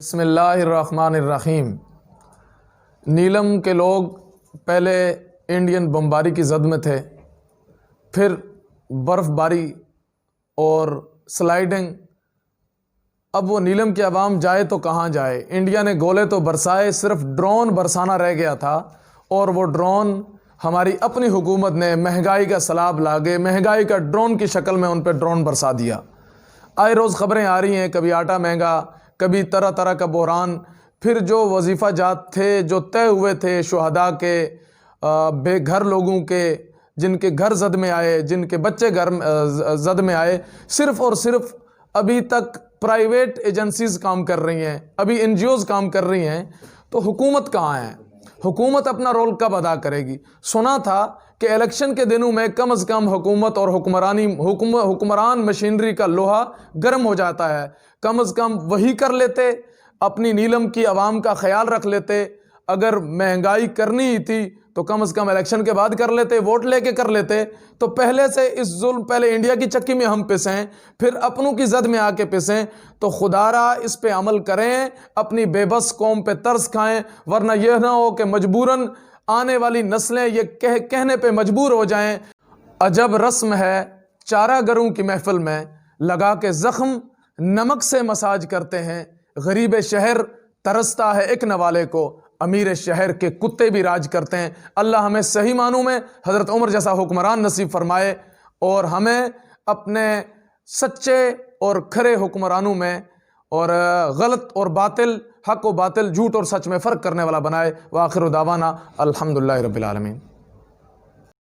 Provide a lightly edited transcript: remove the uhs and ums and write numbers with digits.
بسم اللہ الرحمن الرحیم۔ نیلم کے لوگ پہلے انڈین بمباری کی زد میں تھے، پھر برف باری اور سلائیڈنگ۔ اب وہ نیلم کی عوام جائے تو کہاں جائے؟ انڈیا نے گولے تو برسائے، صرف ڈرون برسانا رہ گیا تھا، اور وہ ڈرون ہماری اپنی حکومت نے مہنگائی کا سیلاب لاگے مہنگائی کا ڈرون کی شکل میں ان پہ ڈرون برسا دیا۔ آئے روز خبریں آ رہی ہیں، کبھی آٹا مہنگا، کبھی طرح طرح کا بحران۔ پھر جو وظیفہ جات تھے، جو طے ہوئے تھے شہداء کے، بے گھر لوگوں کے، جن کے گھر زد میں آئے، جن کے بچے گھر زد میں آئے، صرف اور صرف ابھی تک پرائیویٹ ایجنسیز کام کر رہی ہیں، ابھی این جی اوز کام کر رہی ہیں، تو حکومت کہاں ہے؟ حکومت اپنا رول کب ادا کرے گی؟ سنا تھا کہ الیکشن کے دنوں میں کم از کم حکومت اور حکمران مشینری کا لوہا گرم ہو جاتا ہے، کم از کم وہی کر لیتے، اپنی نیلم کی عوام کا خیال رکھ لیتے۔ اگر مہنگائی کرنی ہی تھی تو کم از کم الیکشن کے بعد کر لیتے، ووٹ لے کے کر لیتے۔ تو پہلے سے اس ظلم، پہلے انڈیا کی چکی میں ہم پسیں، پھر اپنوں کی زد میں آ کے پسیں، تو خدا را اس پہ عمل کریں، اپنی بے بس قوم پہ ترس کھائیں، ورنہ یہ نہ ہو کہ مجبوراً آنے والی نسلیں یہ کہنے پہ مجبور ہو جائیں، عجب رسم ہے چارہ گروں کی محفل میں لگا کے زخم نمک سے مساج کرتے ہیں، غریب شہر ترستا ہے ایک نوالے کو، امیر شہر کے کتے بھی راج کرتے ہیں۔ اللہ ہمیں صحیح معنوں میں حضرت عمر جیسا حکمران نصیب فرمائے، اور ہمیں اپنے سچے اور کھرے حکمرانوں میں اور غلط اور باطل، حق و باطل، جھوٹ اور سچ میں فرق کرنے والا بنائے۔ وآخر دعوانا الحمدللہ رب العالمین۔